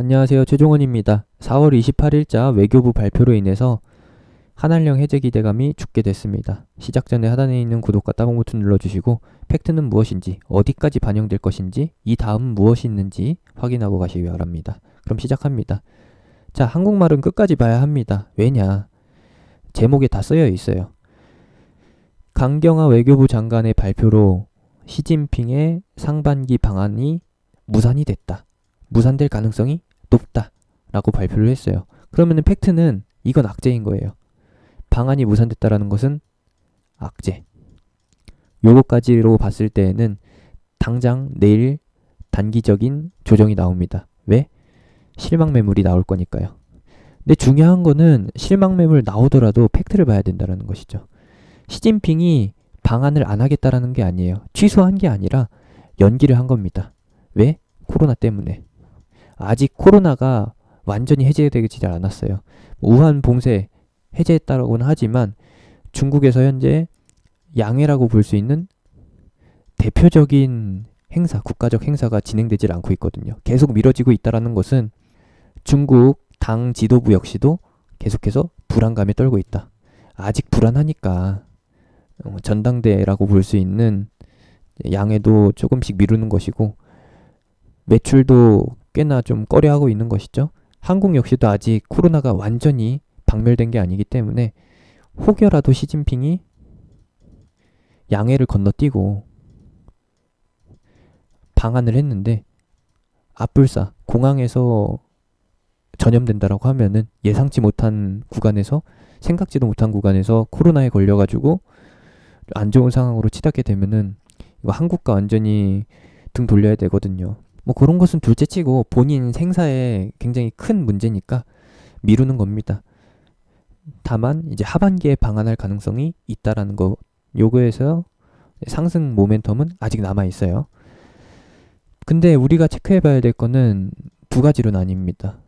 안녕하세요. 최종원입니다. 4월 28일자 외교부 발표로 인해서 한한령 해제 기대감이 죽게 됐습니다. 시작 전에 하단에 있는 구독과 따봉 버튼 눌러주시고 팩트는 무엇인지, 어디까지 반영될 것인지, 이 다음 무엇이 있는지 확인하고 가시기 바랍니다. 그럼 시작합니다. 자, 한국말은 끝까지 봐야 합니다. 왜냐? 제목에 다 쓰여 있어요. 강경화 외교부 장관의 발표로 시진핑의 상반기 방안이 무산이 됐다. 무산될 가능성이 높다 라고 발표를 했어요. 그러면 팩트는 이건 악재인 거예요. 방안이 무산됐다라는 것은 악재. 요거까지로 봤을 때에는 당장 내일 단기적인 조정이 나옵니다. 왜? 실망 매물이 나올 거니까요. 근데 중요한 거는 실망 매물 나오더라도 팩트를 봐야 된다는 것이죠. 시진핑이 방안을 안 하겠다라는 게 아니에요. 취소한 게 아니라 연기를 한 겁니다. 왜? 코로나 때문에. 아직 코로나가 완전히 해제되지 않았어요. 우한 봉쇄 해제했다고는 하지만 중국에서 현재 양해라고 볼 수 있는 대표적인 행사, 국가적 행사가 진행되질 않고 있거든요. 계속 미뤄지고 있다는 것은 중국 당 지도부 역시도 계속해서 불안감에 떨고 있다. 아직 불안하니까 전당대회라고 볼 수 있는 양해도 조금씩 미루는 것이고 매출도 꽤나 좀 꺼려하고 있는 것이죠. 한국 역시도 아직 코로나가 완전히 박멸된 게 아니기 때문에 혹여라도 시진핑이 양해를 건너뛰고 방한을 했는데 앞불사 공항에서 전염된다라고 하면은 예상치 못한 구간에서 생각지도 못한 구간에서 코로나에 걸려가지고 안 좋은 상황으로 치닫게 되면은 이거 한국과 완전히 등 돌려야 되거든요. 뭐 그런 것은 둘째치고 본인 생사에 굉장히 큰 문제니까 미루는 겁니다. 다만 이제 하반기에 방한할 가능성이 있다라는 거, 요거에서 상승 모멘텀은 아직 남아 있어요. 근데 우리가 체크해봐야 될 거는 두 가지로 나뉩니다.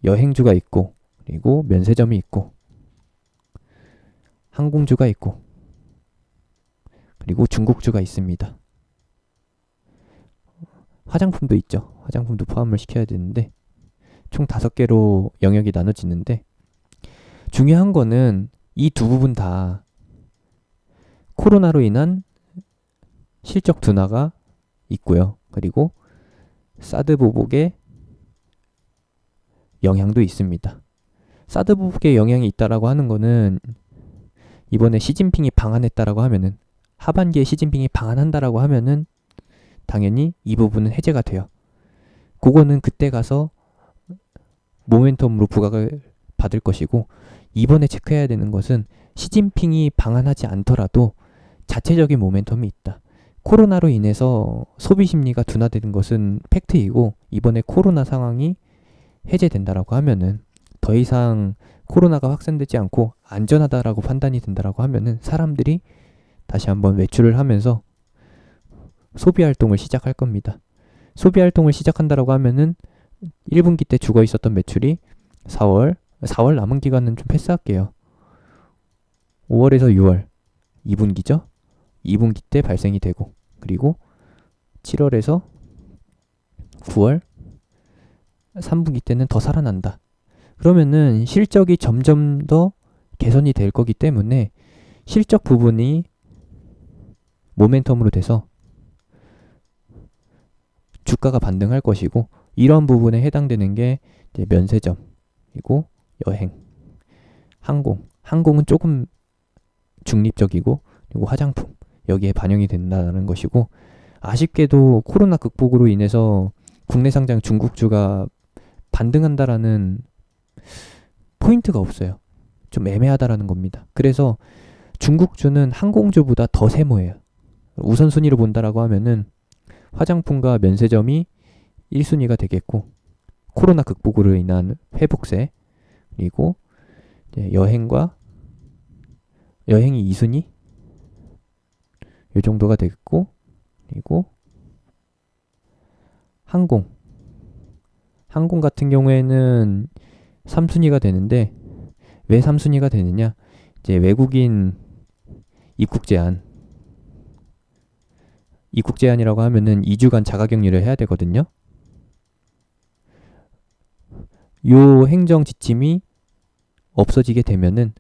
여행주가 있고, 그리고 면세점이 있고, 항공주가 있고, 그리고 중국주가 있습니다. 화장품도 있죠. 화장품도 포함을 시켜야 되는데 총 5개로 영역이 나눠지는데 중요한 거는 이 두 부분 다 코로나로 인한 실적 둔화가 있고요. 그리고 사드 보복의 영향도 있습니다. 사드 보복의 영향이 있다라고 하는 거는 이번에 시진핑이 방한했다라고 하면은 하반기에 시진핑이 방한한다라고 하면은 당연히 이 부분은 해제가 돼요. 그거는 그때 가서 모멘텀으로 부각을 받을 것이고 이번에 체크해야 되는 것은 시진핑이 방한하지 않더라도 자체적인 모멘텀이 있다. 코로나로 인해서 소비 심리가 둔화되는 것은 팩트이고 이번에 코로나 상황이 해제된다라고 하면은 더 이상 코로나가 확산되지 않고 안전하다라고 판단이 된다라고 하면은 사람들이 다시 한번 외출을 하면서 소비 활동을 시작할 겁니다. 소비 활동을 시작한다라고 하면은 1분기 때 죽어 있었던 매출이 4월 남은 기간은 좀 패스할게요. 5월에서 6월 2분기죠. 2분기 때 발생이 되고 그리고 7월에서 9월 3분기 때는 더 살아난다. 그러면은 실적이 점점 더 개선이 될 거기 때문에 실적 부분이 모멘텀으로 돼서 주가가 반등할 것이고 이런 부분에 해당되는 게 이제 면세점 그리고 여행, 항공은 조금 중립적이고 그리고 화장품 여기에 반영이 된다는 것이고 아쉽게도 코로나 극복으로 인해서 국내 상장 중국주가 반등한다라는 포인트가 없어요. 좀 애매하다라는 겁니다. 그래서 중국주는 항공주보다 더 세모예요. 우선순위로 본다라고 하면은 화장품과 면세점이 1순위가 되겠고 코로나 극복으로 인한 회복세 그리고 여행이 2순위 이 정도가 되겠고 그리고 항공 같은 경우에는 3순위가 되는데 왜 3순위가 되느냐 이제 외국인 입국 제한이라고 하면은 2주간 자가격리를 해야 되거든요. 요 행정 지침이 없어지게 되면은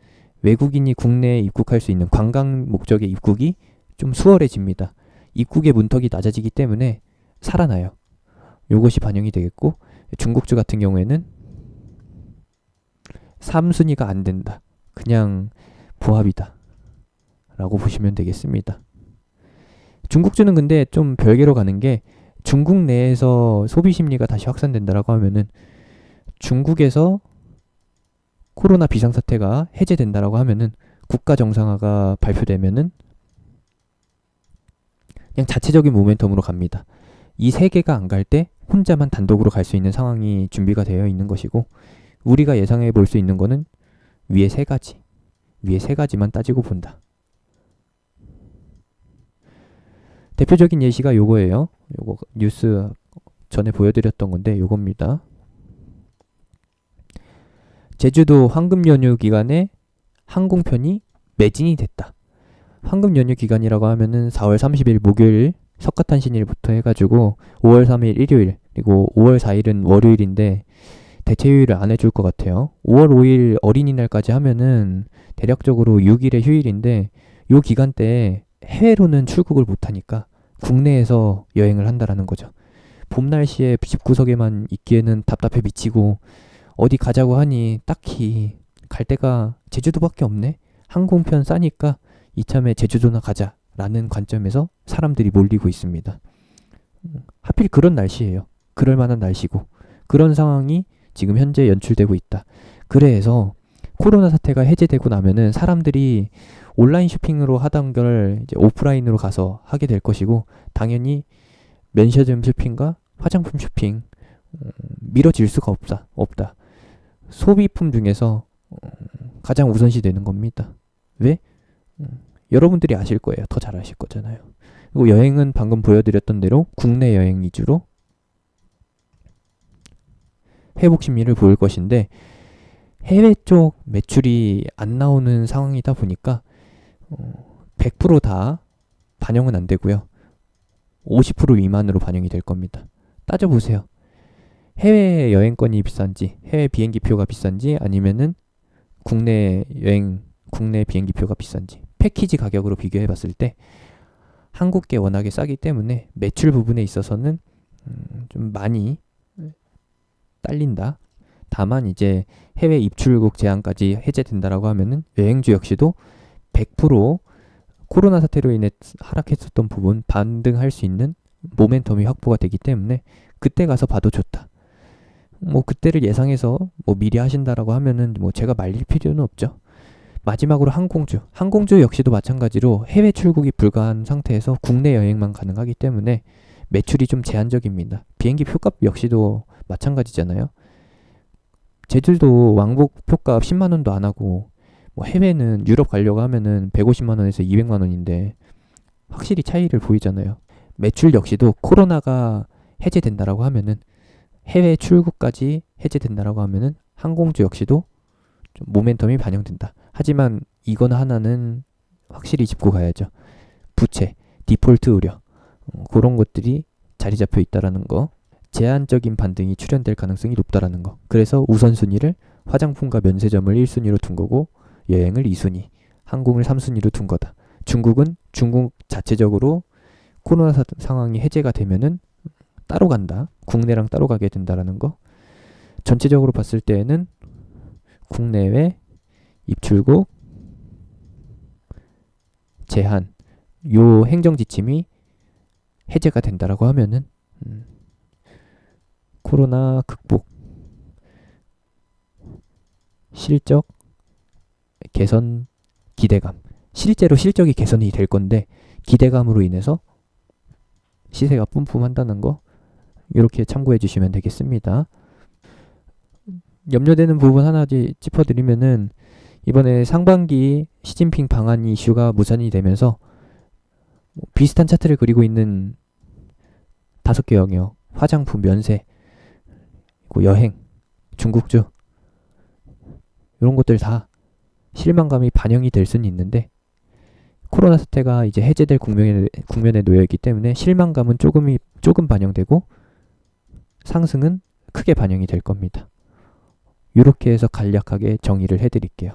외국인이 국내에 입국할 수 있는 관광 목적의 입국이 좀 수월해집니다. 입국의 문턱이 낮아지기 때문에 살아나요. 요것이 반영이 되겠고, 중국주 같은 경우에는 3순위가 안 된다. 그냥 부합이다. 라고 보시면 되겠습니다. 중국주는 근데 좀 별개로 가는 게, 중국 내에서 소비 심리가 다시 확산된다라고 하면은 중국에서 코로나 비상사태가 해제된다라고 하면은 국가 정상화가 발표되면은 그냥 자체적인 모멘텀으로 갑니다. 이 세 개가 안 갈 때 혼자만 단독으로 갈 수 있는 상황이 준비가 되어 있는 것이고, 우리가 예상해 볼 수 있는 거는 위에 세 가지만 따지고 본다. 대표적인 예시가 요거예요. 요거 뉴스 전에 보여드렸던 건데 요겁니다. 제주도 황금 연휴 기간에 항공편이 매진이 됐다. 황금 연휴 기간이라고 하면은 4월 30일 목요일 석가탄신일부터 해가지고 5월 3일 일요일 그리고 5월 4일은 월요일인데 대체휴일을 안 해줄 것 같아요. 5월 5일 어린이날까지 하면은 대략적으로 6일의 휴일인데 요 기간 때 해외로는 출국을 못하니까 국내에서 여행을 한다라는 거죠. 봄 날씨에 집구석에만 있기에는 답답해 미치고 어디 가자고 하니 딱히 갈 데가 제주도밖에 없네. 항공편 싸니까 이참에 제주도나 가자라는 관점에서 사람들이 몰리고 있습니다. 하필 그런 날씨예요. 그럴 만한 날씨고 그런 상황이 지금 현재 연출되고 있다. 그래서 코로나 사태가 해제되고 나면은 사람들이 온라인 쇼핑으로 하던 걸 이제 오프라인으로 가서 하게 될 것이고, 당연히 면세점 쇼핑과 화장품 쇼핑 미뤄질 수가 없다. 소비품 중에서 가장 우선시 되는 겁니다. 왜? 여러분들이 아실 거예요. 더 잘 아실 거잖아요. 그리고 여행은 방금 보여드렸던 대로 국내 여행 위주로 회복 심리를 보일 것인데, 해외 쪽 매출이 안 나오는 상황이다 보니까 100%다 반영은 안 되고요. 50% 미만으로 반영이 될 겁니다. 따져보세요. 해외 여행권이 비싼지, 해외 비행기표가 비싼지, 아니면은 국내 비행기표가 비싼지 패키지 가격으로 비교해 봤을 때 한국계 워낙에 싸기 때문에 매출 부분에 있어서는 좀 많이 딸린다. 다만 이제 해외 입출국 제한까지 해제된다라고 하면은 여행주 역시도 100% 코로나 사태로 인해 하락했었던 부분 반등할 수 있는 모멘텀이 확보가 되기 때문에 그때 가서 봐도 좋다. 뭐 그때를 예상해서 뭐 미리 하신다라고 하면은 뭐 제가 말릴 필요는 없죠. 마지막으로 항공주 역시도 마찬가지로 해외 출국이 불가한 상태에서 국내 여행만 가능하기 때문에 매출이 좀 제한적입니다. 비행기 표값 역시도 마찬가지잖아요. 제주도 왕복 표값 10만 원도 안 하고, 뭐 해외는 유럽 가려고 하면은 150만 원에서 200만 원인데 확실히 차이를 보이잖아요. 매출 역시도 코로나가 해제된다라고 하면은, 해외 출국까지 해제된다라고 하면은 항공주 역시도 좀 모멘텀이 반영된다. 하지만 이건 하나는 확실히 짚고 가야죠. 부채, 디폴트 우려, 그런 것들이 자리 잡혀 있다라는 거, 제한적인 반등이 출현될 가능성이 높다라는 거. 그래서 우선순위를 화장품과 면세점을 1순위로 둔 거고, 여행을 2순위, 항공을 3순위로 둔 거다. 중국은 중국 자체적으로 코로나 상황이 해제가 되면은 따로 간다. 국내랑 따로 가게 된다라는 거. 전체적으로 봤을 때에는 국내외 입출국 제한, 요 행정 지침이 해제가 된다라고 하면은 코로나 극복, 실적 개선 기대감. 실제로 실적이 개선이 될 건데 기대감으로 인해서 시세가 뿜뿜한다는 거, 이렇게 참고해 주시면 되겠습니다. 염려되는 부분 하나 짚어드리면은, 이번에 상반기 시진핑 방한 이슈가 무산이 되면서 비슷한 차트를 그리고 있는 5개 영역, 화장품, 면세, 여행, 중국주, 이런 것들 다 실망감이 반영이 될 수는 있는데, 코로나 사태가 이제 해제될 국면에 놓여 있기 때문에 실망감은 조금 반영되고 상승은 크게 반영이 될 겁니다. 이렇게 해서 간략하게 정의를 해드릴게요.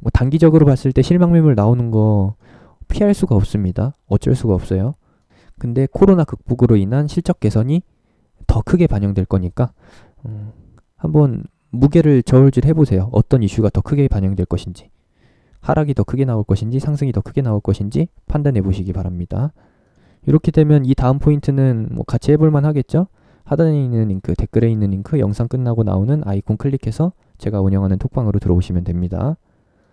뭐 단기적으로 봤을 때 실망 매물 나오는 거 피할 수가 없습니다. 어쩔 수가 없어요. 근데 코로나 극복으로 인한 실적 개선이 더 크게 반영될 거니까 한번 무게를 저울질 해보세요. 어떤 이슈가 더 크게 반영될 것인지, 하락이 더 크게 나올 것인지, 상승이 더 크게 나올 것인지 판단해 보시기 바랍니다. 이렇게 되면 이 다음 포인트는 뭐 같이 해볼만 하겠죠? 하단에 있는 링크, 댓글에 있는 링크, 영상 끝나고 나오는 아이콘 클릭해서 제가 운영하는 톡방으로 들어오시면 됩니다.